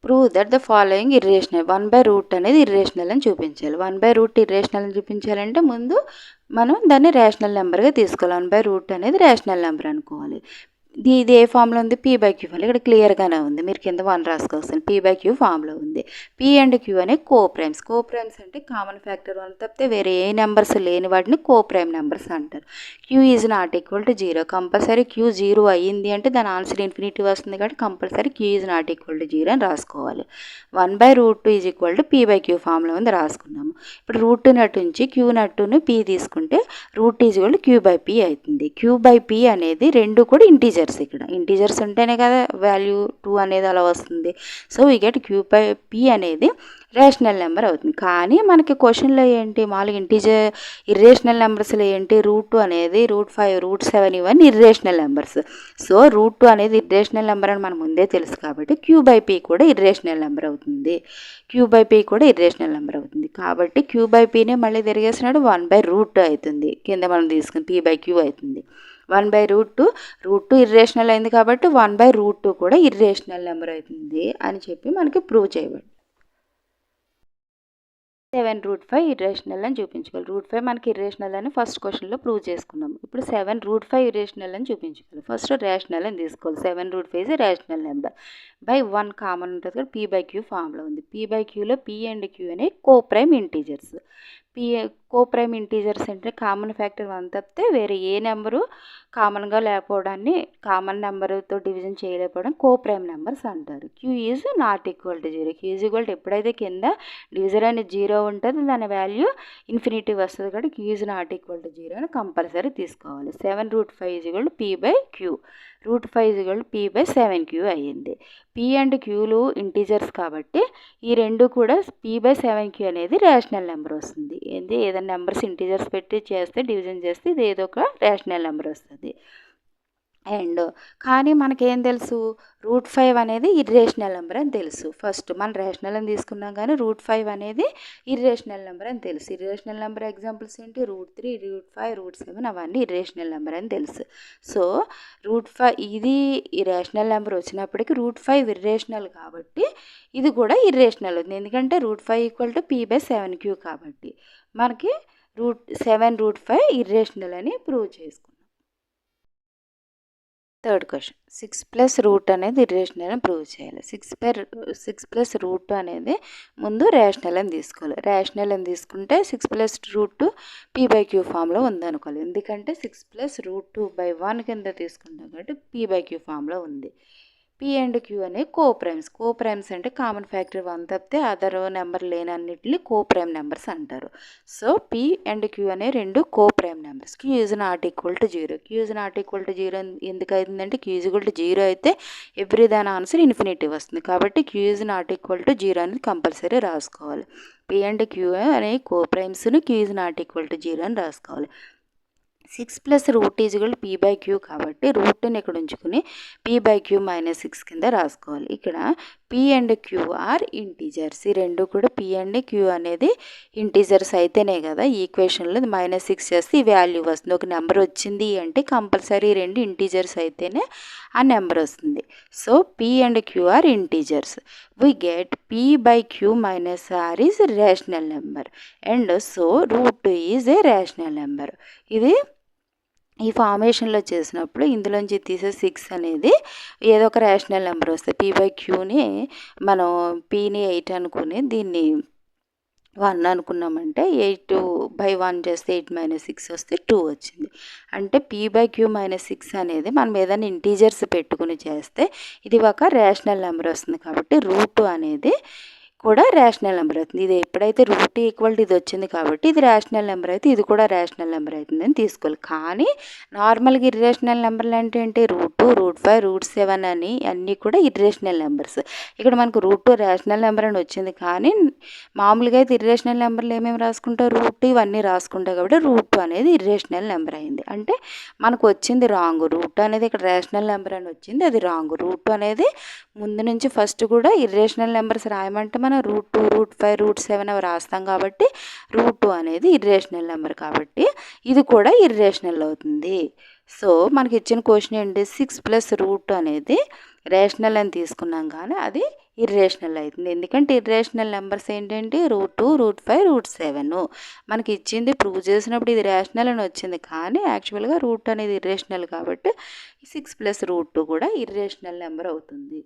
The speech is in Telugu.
Prove that the following irrational. 1/రూట్ అనేది ఇర్రేషనల్ అని చూపించాలి. 1/రూట్ ఇర్రేషనల్ అని చూపించాలంటే ముందు మనం దాన్ని రేషనల్ నెంబర్గా తీసుకోవాలి. 1/రూట్ అనేది రేషనల్ నెంబర్ అనుకోవాలి. ఇది ఏ ఫామ్లో ఉంది? P/Q ఫామ్లో. ఇక్కడ క్లియర్గానే ఉంది, మీరు కింద 1 రాసుకోవాల్సింది. P/Q ఫామ్లో ఉంది. P అండ్ Q అనే కోప్రైమ్స్. కోప్రైమ్స్ అంటే కామన్ ఫ్యాక్టర్ 1 తప్పితే వేరే ఏ నెంబర్స్ లేని వాటిని కోప్రైమ్ నెంబర్స్ అంటారు. Q is not equal to 0. Compulsory Q 0 అయ్యింది అంటే దాని ఆన్సర్ ఇన్ఫినిటీ వస్తుంది కాబట్టి compulsory Q is not equal to 0 అని రాసుకోవాలి. 1/రూట్ ఈజ్ ఈక్వల్ టు P/Q ఫామ్లో ఉంది, రాసుకున్నాము. ఇప్పుడు రూట్ నట్టు నుంచి Q నట్టును P తీసుకుంటే root is equal to Q/P అవుతుంది. Q/P అనేది రెండు కూడా ఇంటీజర్స్. ఇక్కడ ఇంటీజర్స్ ఉంటేనే కదా వాల్యూ 2 అనేది అలా వస్తుంది. సో వీ గెట్ Q/P అనేది రేషనల్ నెంబర్ అవుతుంది. కానీ మనకి క్వశ్చన్లో ఏంటి, మామూలుగా ఇర్రేషనల్ నెంబర్స్లో ఏంటి, √2 అనేది √5 √7 ఇవన్నీ ఇర్రేషనల్ నెంబర్స్. సో √2 అనేది ఇర్రేషనల్ నెంబర్ అని మనం ముందే తెలుసు కాబట్టి Q/P కూడా ఇర్రేషనల్ నెంబర్ అవుతుంది. Q/P కూడా ఇర్రేషనల్ నెంబర్ అవుతుంది కాబట్టి Q/Pనే మళ్ళీ తిరిగేసినాడు 1/రూట్ అవుతుంది. కింద మనం తీసుకుని P/Q అవుతుంది. 1/√2 ఇర్రేషనల్ అయింది కాబట్టి 1/√2 కూడా ఇర్రేషనల్ నెంబర్ అవుతుంది అని చెప్పి మనకి ప్రూవ్ చేయబడింది. 7√5 ఇర్రేషనల్ అని చూపించుకోవాలి. √5 మనకి ఇర్రేషనల్ అని ఫస్ట్ క్వశ్చన్లో ప్రూవ్ చేసుకున్నాం. ఇప్పుడు 7√5 ఇర్రేషనల్ అని చూపించుకోవాలి. ఫస్ట్ రేషనల్ అని తీసుకోవాలి. 7√5 is rational number. By 1 common ఉంటుంది కదా, P/Q ఫామ్లో ఉంది. P/Qలో P అండ్ Q అనే కోప్రైమ్ ఇంటీజర్స్. కోప్రైమ్ ఇంటీజర్స్ అంటే కామన్ ఫ్యాక్టర్ 1 తప్పితే వేరే ఏ నెంబరు కామన్గా లేకపోవడాన్ని, కామన్ నెంబర్తో డివిజన్ చేయలేకపోవడం కోప్రైమ్ నెంబర్స్ అంటారు. Q is not equal to 0. Q is equal to ఎప్పుడైతే కింద డివిజర్ అనేది 0 ఉంటుంది దాని వాల్యూ ఇన్ఫినిటీ వస్తుంది కాబట్టి Q is not equal to 0 అని కంపల్సరీ తీసుకోవాలి. 7√5 is equal to P/Q. √5 is equal to P/7Q అయ్యింది. P అండ్ Qలు ఇంటీజర్స్ కాబట్టి ఈ రెండు కూడా P/7Q అనేది రేషనల్ నెంబర్ వస్తుంది. ఏదైనా నెంబర్స్ ఇంటీజర్స్ పెట్టి చేస్తే డివిజన్ చేస్తే ఇది ఏదో ఒక రేషనల్ నెంబర్ వస్తుంది. అండ్ కానీ మనకేం తెలుసు, √5 అనేది ఇర్రేషనల్ నెంబర్ అని తెలుసు. ఫస్ట్ మనం రేషనల్ అని తీసుకున్నాం కానీ √5 అనేది ఇర్రేషనల్ నెంబర్ అని తెలుసు. ఇర్రేషనల్ నెంబర్ ఎగ్జాంపుల్స్ ఏంటి, √3 √5 √7 అవన్నీ ఇర్రేషనల్ నెంబర్ అని తెలుసు. సో √5 ఇది రేషనల్ నెంబర్ వచ్చినప్పటికీ √5 ఇర్రేషనల్ కాబట్టి ఇది కూడా ఇర్రేషనల్ అవుతుంది. ఎందుకంటే √5 ఈక్వల్ టు P/7Q కాబట్టి మనకి 7√5 ఇర్రేషనల్ అని ప్రూవ్ చేసుకున్నాం. థర్డ్ క్వశ్చన్, 6+రూట్ అనేది ఇర్రేషనల్ అని ప్రూవ్ చేయాలి. 6+రూట్ అనేది ముందు రేషనల్ అని తీసుకోవాలి. రేషనల్ అని తీసుకుంటే 6+రూట్ P/Q ఫామ్లో ఉందనుకోవాలి. ఎందుకంటే 6+√2/1 కింద తీసుకుంటాం కాబట్టి P/Q ఫామ్లో ఉంది. P అండ్ Q అనే కోప్రైమ్స్. కోప్రైమ్స్ అంటే కామన్ ఫ్యాక్టర్ 1 తప్పితే అదర్ నెంబర్ లేని అన్నిటిని కోప్రైమ్ నెంబర్స్ అంటారు. సో P అండ్ Q అనే రెండు coprime numbers. Q is not equal to 0. Q is not equal to 0 ఎందుకు అవుతుందంటే Q ఈజ్ ఈక్వల్ టు 0 అయితే ఎవ్రీ దాని ఆన్సర్ ఇన్ఫినిటీ వస్తుంది కాబట్టి Q is not equal to 0 అనేది కంపల్సరీ రాసుకోవాలి. P అండ్ Q అనే కోప్రైమ్స్ని Q is not equal to 0 అని రాసుకోవాలి. 6+రూట్ ఈజ్ ఈక్వల్ టు P/Q కాబట్టి రూట్ని ఇక్కడ ఉంచుకుని P/Q -6 కింద రాసుకోవాలి. ఇక్కడ P and Q are integers. ఈ రెండు కూడా P అండ్ Q అనేది ఇంటీజర్స్ అయితేనే కదా ఈ ఈక్వేషన్లో -6 చేస్తే ఈ వాల్యూ వస్తుంది. ఒక నెంబర్ వచ్చింది అంటే కంపల్సరీ రెండు ఇంటీజర్స్ అయితేనే ఆ నెంబర్ వస్తుంది. So P and Q are integers. we get P/Q - R is rational number and so √2 is a rational number. ఇది ఈ ఫార్మేషన్లో చేసినప్పుడు ఇందులోంచి తీసే 6 అనేది ఏదో ఒక రేషనల్ నెంబర్ వస్తుంది. P/Qని మనం Pని 8 అనుకుని దీన్ని 1 అనుకున్నామంటే 8/1 చేస్తే 8 - 6 వస్తే 2 వచ్చింది. అంటే P/Q -6 అనేది మనం ఏదైనా ఇంటీజర్స్ పెట్టుకుని చేస్తే ఇది ఒక రేషనల్ నెంబర్ వస్తుంది కాబట్టి √2 అనేది కూడా రేషనల్ నెంబర్ అవుతుంది. ఇది ఎప్పుడైతే రూట్ ఈక్వల్ టు ఇది వచ్చింది కాబట్టి ఇది రేషనల్ నెంబర్ అయితే ఇది కూడా రేషనల్ నెంబర్ అవుతుందని తీసుకోవాలి. కానీ నార్మల్గా ఇర్రేషనల్ నెంబర్లు అంటే ఏంటి, √2 √5 √7 అని అన్నీ కూడా ఇర్రేషనల్ నెంబర్స్. ఇక్కడ మనకు √2 రేషనల్ నెంబర్ అని వచ్చింది కానీ మామూలుగా అయితే ఇర్రేషనల్ నెంబర్లు ఏమేమి రాసుకుంటారు, √2 ఇవన్నీ రాసుకుంటారు కాబట్టి √2 అనేది ఇర్రేషనల్ నెంబర్ అయింది. అంటే మనకు వచ్చింది రాంగ్. √2 అనేది ఇక్కడ రేషనల్ నెంబర్ అని వచ్చింది, అది రాంగ్. √2 అనేది ముందు నుంచి ఫస్ట్ కూడా ఇర్రేషనల్ నెంబర్స్ రాయమంటే మనం √2 √5 √7 అవి రాస్తాం కాబట్టి √2 అనేది ఇర్రేషనల్ నెంబర్ కాబట్టి ఇది కూడా ఇర్రేషనల్ అవుతుంది. సో మనకి ఇచ్చిన క్వశ్చన్ ఏంటి, 6 ప్లస్ రూట్ అనేది రేషనల్ అని తీసుకున్నాం కానీ అది ఇర్రేషనల్ అవుతుంది. ఎందుకంటే ఇర్రేషనల్ నెంబర్స్ ఏంటంటే √2, √5, √7. మనకి ఇచ్చింది ప్రూవ్ చేసినప్పుడు ఇది రేషనల్ అని వచ్చింది, కానీ యాక్చువల్గా రూట్ అనేది ఇర్రేషనల్ కాబట్టి 6 ప్లస్ √2 కూడా ఇర్రేషనల్ నెంబర్ అవుతుంది.